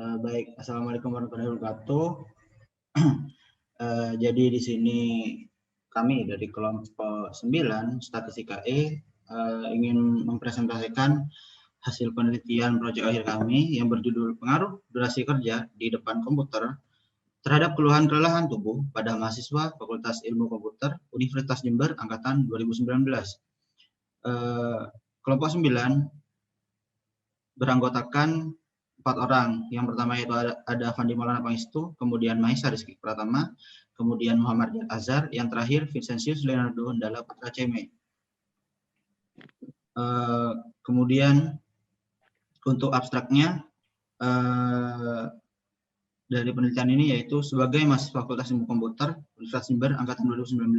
Baik, Assalamualaikum warahmatullahi wabarakatuh. Jadi di sini kami dari kelompok 9 Statistika E ingin mempresentasikan hasil penelitian proyek akhir kami yang berjudul pengaruh durasi kerja di depan komputer terhadap keluhan kelelahan tubuh pada mahasiswa Fakultas Ilmu Komputer Universitas Jember angkatan 2019. Kelompok 9 beranggotakan 4 orang. Yang pertama itu ada Fandi Maulana Pangestu, kemudian Mahesa Rizky Pratama, kemudian Muhammad Azhar, yang terakhir Vincentius Leonardo Handala Putra Ceme. Kemudian untuk abstraknya dari penelitian ini yaitu sebagai mahasiswa Fakultas Ilmu Komputer Universitas Jember angkatan 2019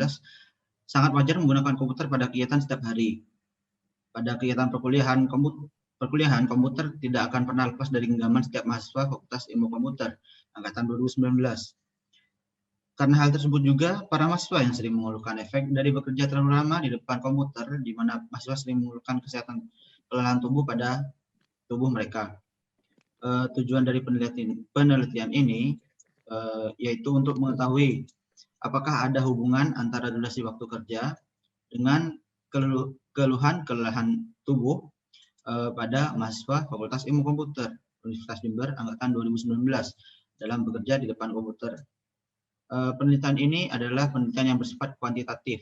sangat wajar menggunakan komputer pada kegiatan setiap hari. Pada kegiatan perkuliahan komputer tidak akan pernah lepas dari genggaman setiap mahasiswa Fakultas Ilmu Komputer angkatan 2019. Karena hal tersebut juga, para mahasiswa yang sering mengeluhkan efek dari bekerja terlalu lama di depan komputer, di mana mahasiswa sering mengeluhkan kesehatan kelelahan tubuh pada tubuh mereka. Tujuan dari penelitian ini yaitu untuk mengetahui apakah ada hubungan antara durasi waktu kerja dengan keluhan kelelahan tubuh pada mahasiswa Fakultas Ilmu Komputer Universitas Jember angkatan 2019 dalam bekerja di depan komputer. Penelitian ini adalah penelitian yang bersifat kuantitatif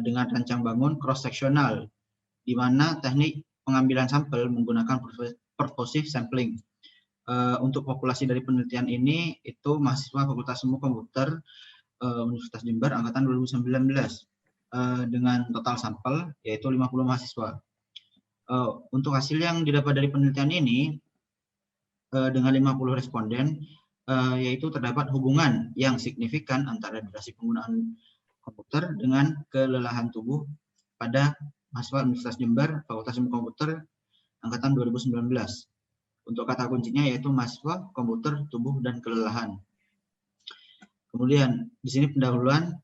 dengan rancang bangun cross-sectional, di mana teknik pengambilan sampel menggunakan purposive sampling. Untuk populasi dari penelitian ini itu mahasiswa Fakultas Ilmu Komputer Universitas Jember angkatan 2019 dengan total sampel yaitu 50 mahasiswa. Untuk hasil yang didapat dari penelitian ini dengan 50 responden yaitu terdapat hubungan yang signifikan antara durasi penggunaan komputer dengan kelelahan tubuh pada mahasiswa Universitas Jember Fakultas Ilmu Komputer angkatan 2019. Untuk kata kuncinya yaitu mahasiswa, komputer, tubuh, dan kelelahan. Kemudian di sini pendahuluan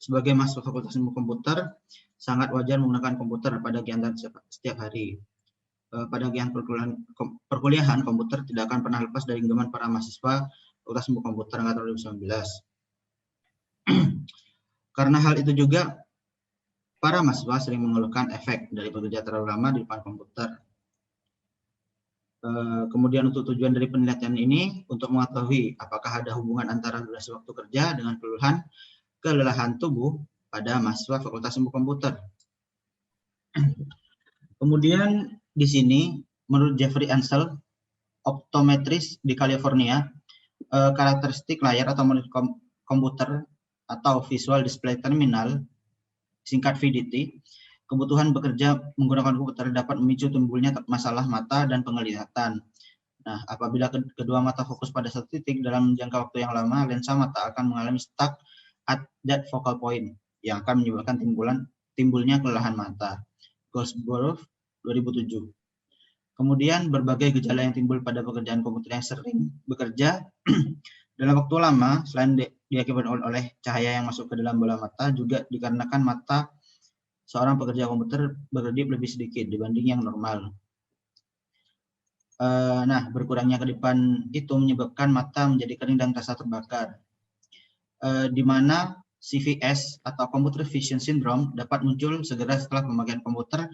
sebagai mahasiswa Fakultas Ilmu Komputer sangat wajar menggunakan komputer pada kegiatan setiap hari. Pada kegiatan perkuliahan komputer tidak akan pernah lepas dari genggaman para mahasiswa Fakultas Ilmu Komputer angkatan 2019. Karena hal itu juga para mahasiswa sering mengeluhkan efek dari bekerja terlalu lama di depan komputer. Kemudian untuk tujuan dari penelitian ini untuk mengetahui apakah ada hubungan antara durasi waktu kerja dengan kelelahan tubuh pada mahasiswa Fakultas Ilmu Komputer. Kemudian di sini menurut Jeffrey Ansel, optometris di California, karakteristik layar atau monitor komputer atau visual display terminal, singkat VDT, kebutuhan bekerja menggunakan komputer dapat memicu timbulnya masalah mata dan penglihatan. Nah, apabila kedua mata fokus pada satu titik dalam jangka waktu yang lama, lensa mata akan mengalami stuck at that focal point yang akan menyebabkan timbulnya kelelahan mata. Goldsborough 2007. Kemudian berbagai gejala yang timbul pada pekerjaan komputer yang sering bekerja dalam waktu lama selain diakibatkan oleh cahaya yang masuk ke dalam bola mata juga dikarenakan mata seorang pekerja komputer berkedip lebih sedikit dibanding yang normal. Nah, berkurangnya kedipan itu menyebabkan mata menjadi kering dan terasa terbakar. Di mana CVS atau Computer Vision Syndrome dapat muncul segera setelah pemakaian komputer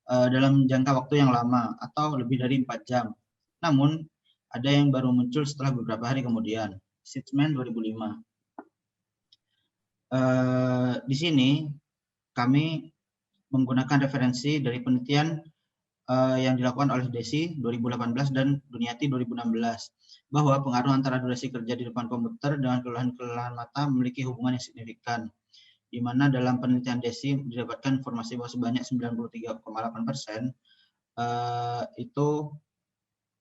dalam jangka waktu yang lama atau lebih dari 4 jam. Namun, ada yang baru muncul setelah beberapa hari kemudian. Sitzman 2005. Di sini kami menggunakan referensi dari penelitian yang dilakukan oleh Desi 2018 dan Duniati 2016 bahwa pengaruh antara durasi kerja di depan komputer dengan kelelahan mata memiliki hubungan yang signifikan, di mana dalam penelitian Desi didapatkan informasi bahwa sebanyak 93,8% itu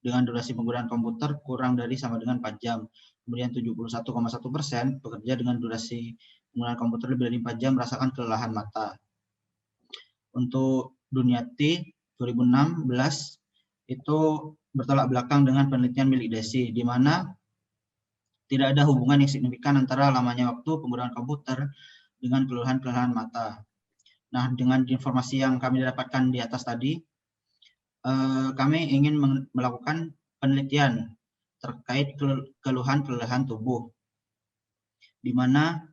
dengan durasi penggunaan komputer kurang dari sama dengan 4 jam. Kemudian 71,1% bekerja dengan durasi penggunaan komputer lebih dari 4 jam merasakan kelelahan mata. Untuk Duniati 2016 itu bertolak belakang dengan penelitian milik Desi, di mana tidak ada hubungan yang signifikan antara lamanya waktu penggunaan komputer dengan kelelahan mata. Nah, dengan informasi yang kami dapatkan di atas tadi, kami ingin melakukan penelitian terkait keluhan-keluhan tubuh, di mana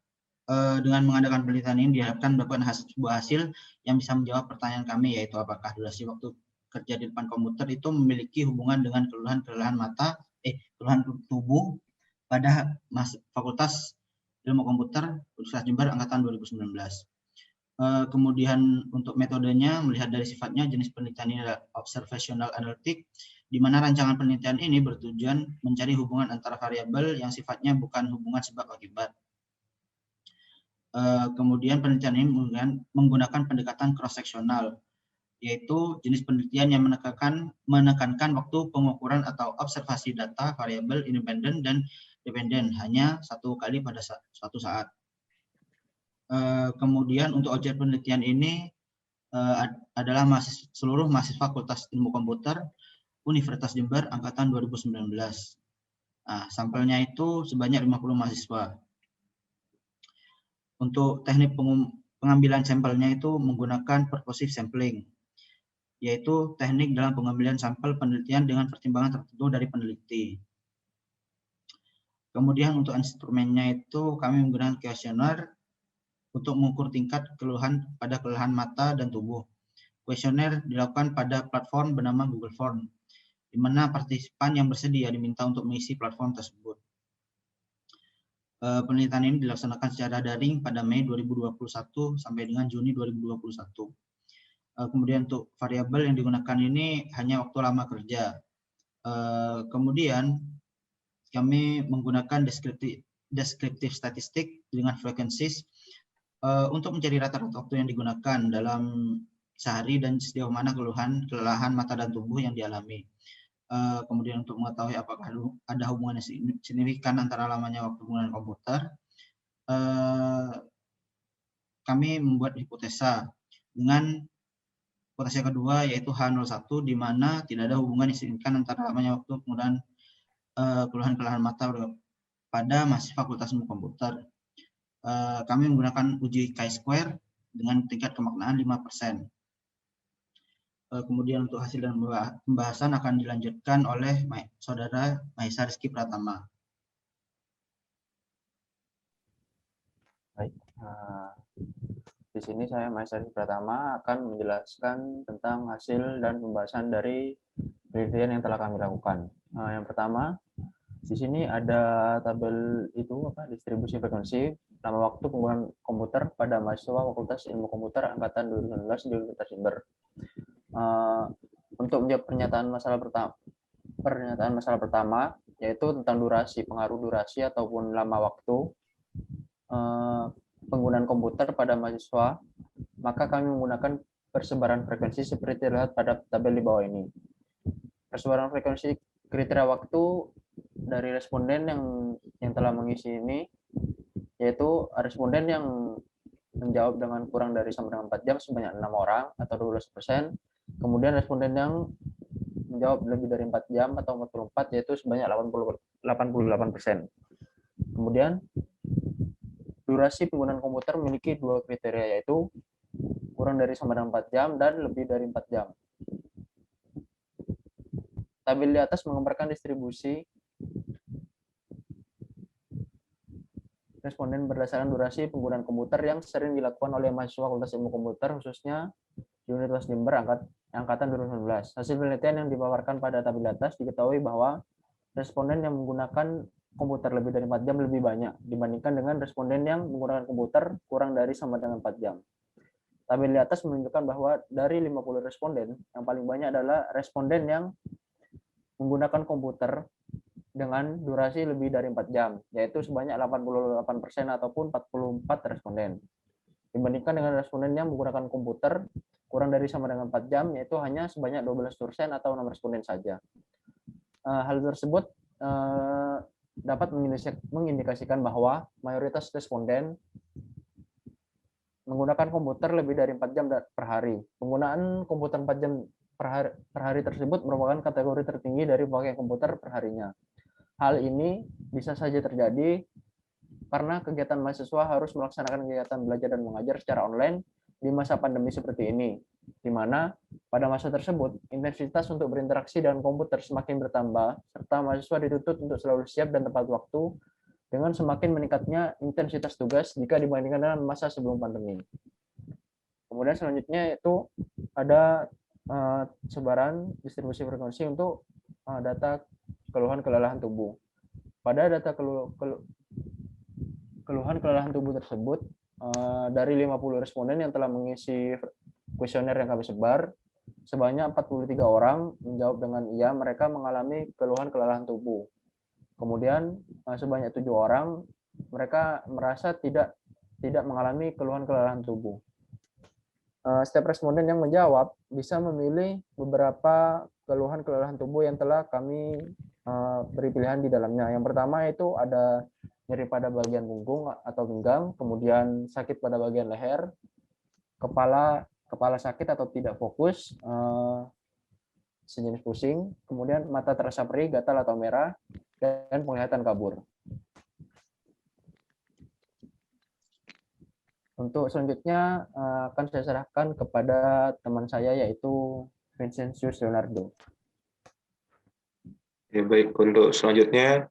dengan mengadakan penelitian ini diharapkan mendapatkan sebuah hasil yang bisa menjawab pertanyaan kami, yaitu apakah durasi waktu kerja di depan komputer itu memiliki hubungan dengan keluhan-keluhan keluhan tubuh pada Fakultas Ilmu Komputer Universitas Jember angkatan 2019. Kemudian untuk metodenya melihat dari sifatnya, jenis penelitian ini adalah observational analytic, di mana rancangan penelitian ini bertujuan mencari hubungan antara variabel yang sifatnya bukan hubungan sebab akibat. Kemudian penelitian ini menggunakan pendekatan cross-seksional, yaitu jenis penelitian yang menekankan waktu pengukuran atau observasi data variabel independen dan dependen hanya satu kali pada suatu saat. Kemudian untuk objek penelitian ini adalah seluruh mahasiswa Fakultas Ilmu Komputer Universitas Jember angkatan 2019. Nah, sampelnya itu sebanyak 50 mahasiswa. Untuk teknik pengambilan sampelnya itu menggunakan purposive sampling, yaitu teknik dalam pengambilan sampel penelitian dengan pertimbangan tertentu dari peneliti. Kemudian untuk instrumennya itu kami menggunakan kuesioner untuk mengukur tingkat keluhan mata dan tubuh. Kuesioner dilakukan pada platform bernama Google Form, di mana partisipan yang bersedia diminta untuk mengisi platform tersebut. Penelitian ini dilaksanakan secara daring pada Mei 2021 sampai dengan Juni 2021. Kemudian untuk variabel yang digunakan ini hanya waktu lama kerja. Kemudian kami menggunakan deskriptif statistik dengan frekuensis untuk mencari rata-rata waktu yang digunakan dalam sehari dan sejauh mana kelelahan mata dan tubuh yang dialami. Kemudian untuk mengetahui apakah ada hubungan signifikan antara lamanya waktu penggunaan komputer, kami membuat hipotesa dengan hipotesa kedua, yaitu H01, di mana tidak ada hubungan yang signifikan antara lamanya waktu penggunaan keluhan-keluhan mata pada mahasiswa Fakultas Ilmu Komputer. Kami menggunakan uji chi-square dengan tingkat kemaknaan 5%. Kemudian untuk hasil dan pembahasan akan dilanjutkan oleh Saudara Mahesa Rizky Pratama. Baik, di sini saya Mahesa Rizky Pratama akan menjelaskan tentang hasil dan pembahasan dari penelitian yang telah kami lakukan. Yang pertama, di sini ada tabel distribusi frekuensi lama waktu penggunaan komputer pada mahasiswa Fakultas Ilmu Komputer angkatan 2019 di Universitas Jember. Untuk menjawab pernyataan masalah pertama, yaitu tentang pengaruh durasi ataupun lama waktu penggunaan komputer pada mahasiswa, maka kami menggunakan persebaran frekuensi seperti terlihat pada tabel di bawah ini. Persebaran frekuensi kriteria waktu dari responden yang telah mengisi ini, yaitu responden yang menjawab dengan kurang dari sama dengan 4 jam sebanyak 6 orang atau 12%. Kemudian responden yang menjawab lebih dari 4 jam atau 44 yaitu sebanyak 88%. Kemudian durasi penggunaan komputer memiliki dua kriteria, yaitu kurang dari sama dengan 4 jam dan lebih dari 4 jam. Tabel di atas menggambarkan distribusi responden berdasarkan durasi penggunaan komputer yang sering dilakukan oleh mahasiswa Fakultas Ilmu Komputer, khususnya di Universitas Jember angkatan 2019. Hasil penelitian yang dipaparkan pada tabel di atas diketahui bahwa responden yang menggunakan komputer lebih dari 4 jam lebih banyak dibandingkan dengan responden yang menggunakan komputer kurang dari sama dengan 4 jam. Tabel di atas menunjukkan bahwa dari 50 responden, yang paling banyak adalah responden yang menggunakan komputer dengan durasi lebih dari 4 jam, yaitu sebanyak 88% ataupun 44 responden. Dibandingkan dengan responden yang menggunakan komputer kurang dari sama dengan 4 jam, yaitu hanya sebanyak 12% atau 6 responden saja. Hal tersebut dapat mengindikasikan bahwa mayoritas responden menggunakan komputer lebih dari 4 jam per hari. Penggunaan komputer 4 jam per hari tersebut merupakan kategori tertinggi dari pakai komputer per harinya. Hal ini bisa saja terjadi karena kegiatan mahasiswa harus melaksanakan kegiatan belajar dan mengajar secara online di masa pandemi seperti ini. di mana pada masa tersebut intensitas untuk berinteraksi dengan komputer semakin bertambah, serta mahasiswa dituntut untuk selalu siap dan tepat waktu dengan semakin meningkatnya intensitas tugas jika dibandingkan dengan masa sebelum pandemi. Kemudian selanjutnya itu ada sebaran distribusi frekuensi untuk data keluhan kelelahan tubuh. Pada data keluhan kelelahan tubuh tersebut, dari 50 responden yang telah mengisi kuesioner yang kami sebar, sebanyak 43 orang menjawab dengan iya mereka mengalami keluhan kelelahan tubuh. Kemudian sebanyak 7 orang mereka merasa tidak mengalami keluhan kelelahan tubuh. Setiap responden yang menjawab bisa memilih beberapa keluhan kelelahan tubuh yang telah kami beri pilihan di dalamnya. Yang pertama itu ada nyeri pada bagian punggung atau pinggang, kemudian sakit pada bagian leher, kepala sakit atau tidak fokus, sejenis pusing, kemudian mata terasa perih, gatal atau merah, dan penglihatan kabur. Untuk selanjutnya akan saya serahkan kepada teman saya yaitu Vincentius Leonardo. Ya, baik. Untuk selanjutnya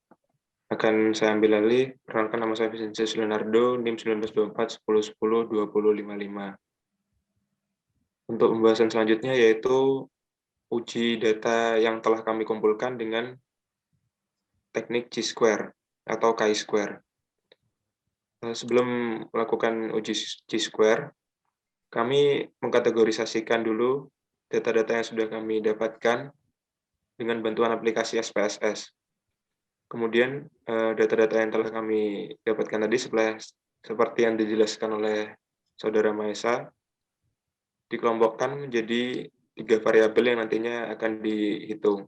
akan saya ambil alih. Perkenalkan, nama saya Vincentius Leonardo, NIM 1924 10 10 20 55. Untuk pembahasan selanjutnya yaitu uji data yang telah kami kumpulkan dengan teknik chi-square atau chi-square. Sebelum melakukan uji chi-square, kami mengkategorisasikan dulu data-data yang sudah kami dapatkan dengan bantuan aplikasi SPSS. Kemudian data-data yang telah kami dapatkan tadi seperti yang dijelaskan oleh Saudara Maesa, dikelompokkan menjadi 3 variabel yang nantinya akan dihitung.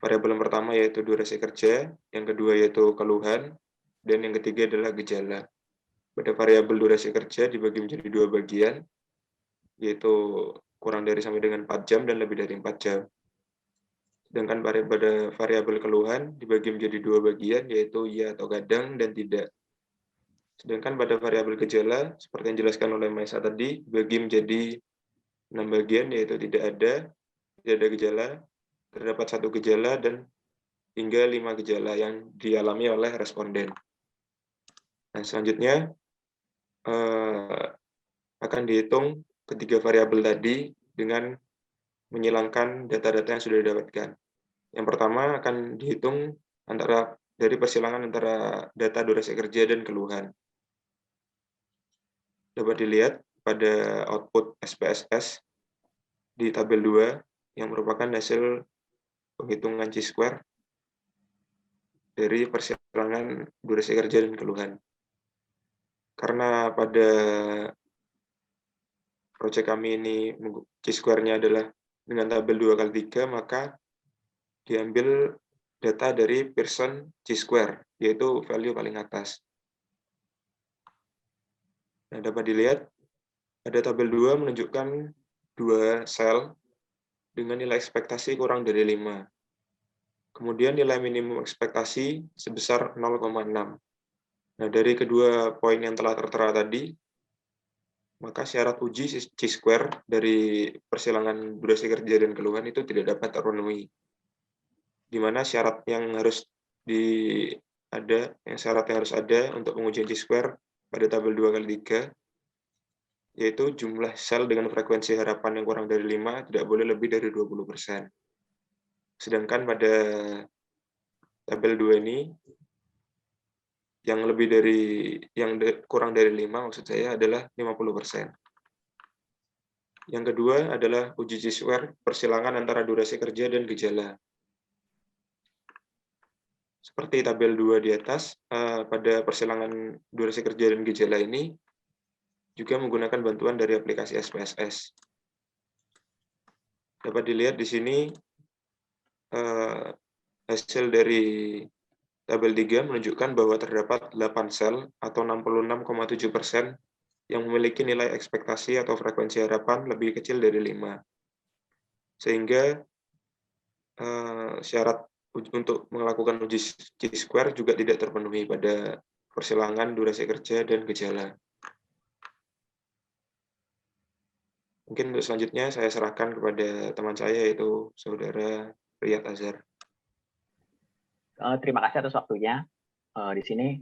Variabel yang pertama yaitu durasi kerja, yang kedua yaitu keluhan, dan yang ketiga adalah gejala. Pada variabel durasi kerja dibagi menjadi 2 bagian, yaitu kurang dari sampai dengan 4 jam dan lebih dari 4 jam. Sedangkan pada variabel keluhan dibagi menjadi 2 bagian, yaitu iya atau kadang dan tidak. Sedangkan pada variabel gejala, seperti yang dijelaskan oleh Maesa tadi, dibagi menjadi 6 bagian, yaitu tidak ada gejala, terdapat 1 gejala, dan hingga 5 gejala yang dialami oleh responden. Nah, selanjutnya akan dihitung ketiga variabel tadi dengan menyilangkan data-data yang sudah didapatkan. Yang pertama akan dihitung dari persilangan antara data durasi kerja dan keluhan. Dapat dilihat pada output SPSS di tabel 2 yang merupakan hasil penghitungan chi-square dari persilangan durasi kerja dan keluhan. Karena pada proyek kami ini chi-square-nya adalah dengan tabel 2x3, maka diambil data dari Pearson chi-square, yaitu value paling atas. Nah, dapat dilihat pada tabel 2 menunjukkan 2 sel dengan nilai ekspektasi kurang dari 5. Kemudian nilai minimum ekspektasi sebesar 0,6. Nah, dari kedua poin yang telah tertera tadi, maka syarat uji chi-square dari persilangan durasi kerja dan keluhan itu tidak dapat terpenuhi. Di mana syarat yang harus ada untuk pengujian chi-square pada tabel 2x3, yaitu jumlah sel dengan frekuensi harapan yang kurang dari 5 tidak boleh lebih dari 20%. Sedangkan pada tabel 2 ini, yang kurang dari 5 maksud saya adalah 50%. Yang kedua adalah uji chi-square persilangan antara durasi kerja dan gejala. Seperti tabel 2 di atas, pada persilangan durasi kerja dan gejala ini juga menggunakan bantuan dari aplikasi SPSS. Dapat dilihat di sini hasil dari tabel 3 menunjukkan bahwa terdapat 8 sel atau 66,7% yang memiliki nilai ekspektasi atau frekuensi harapan lebih kecil dari 5. Sehingga syarat untuk melakukan uji chi-square juga tidak terpenuhi pada persilangan durasi kerja dan gejala. Mungkin untuk selanjutnya saya serahkan kepada teman saya, yaitu Saudara Riyad Azhar. Terima kasih atas waktunya. Di sini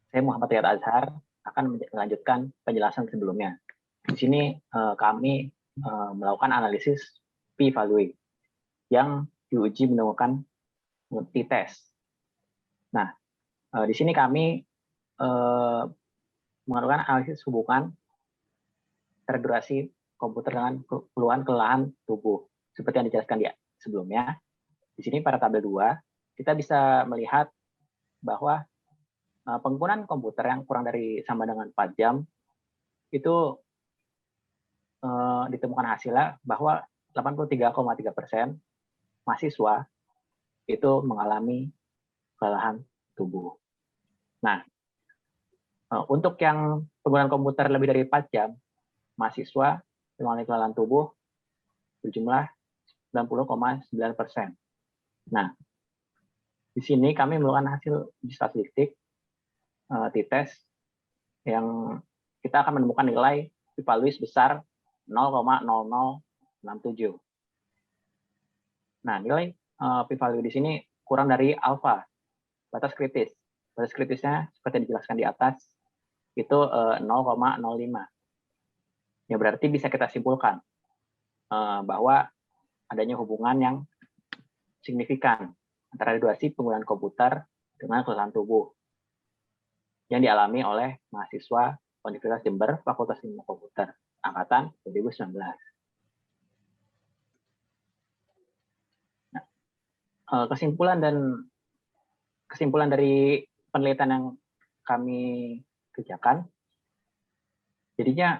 saya Muhammad Riyad Azhar akan melanjutkan penjelasan sebelumnya. Di sini kami melakukan analisis p-value yang diuji menemukan t-test. Nah, di sini kami melakukan analisis hubungan terdurasi komputer dengan keluhan kelelahan tubuh. Seperti yang dijelaskan di sebelumnya, di sini pada tabel 2, kita bisa melihat bahwa penggunaan komputer yang kurang dari sama dengan 4 jam, itu ditemukan hasilnya bahwa 83,3% mahasiswa itu mengalami kelelahan tubuh. Nah, untuk yang penggunaan komputer lebih dari 4 jam, mahasiswa mengalami kelelahan tubuh berjumlah 90,9%. Nah, di sini kami melakukan hasil statistik t-test yang kita akan menemukan nilai p-value sebesar 0,0067. Nah, nilai p-value di sini kurang dari alfa, batas kritis. Batas kritisnya seperti dijelaskan di atas itu 0,05. Ya berarti bisa kita simpulkan bahwa adanya hubungan yang signifikan antara durasi penggunaan komputer dengan kelelahan tubuh yang dialami oleh mahasiswa Universitas Jember Fakultas Ilmu Komputer angkatan 2019. Nah, kesimpulan dari penelitian yang kami kerjakan, jadinya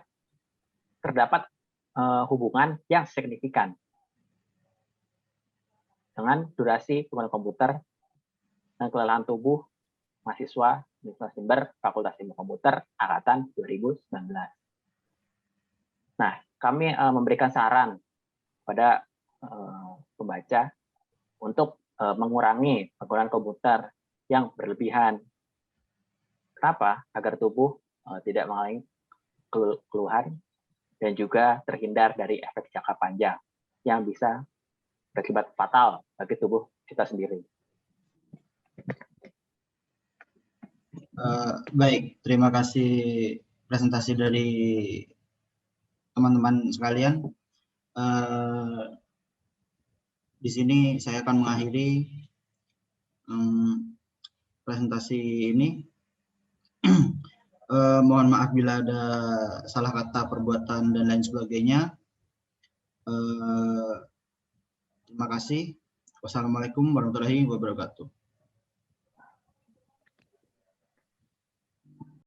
terdapat hubungan yang signifikan dengan durasi penggunaan komputer dan kelelahan tubuh mahasiswa Universitas Jember Fakultas Ilmu Komputer angkatan 2019. Nah, kami memberikan saran pada pembaca untuk mengurangi penggunaan komputer yang berlebihan. Kenapa? Agar tubuh tidak mengalami keluhan dan juga terhindar dari efek jangka panjang yang bisa berakibat fatal bagi tubuh kita sendiri. Baik, terima kasih presentasi dari teman-teman sekalian. Di sini saya akan mengakhiri presentasi ini. Mohon maaf bila ada salah kata, perbuatan, dan lain sebagainya. Terima kasih. Wassalamualaikum warahmatullahi wabarakatuh.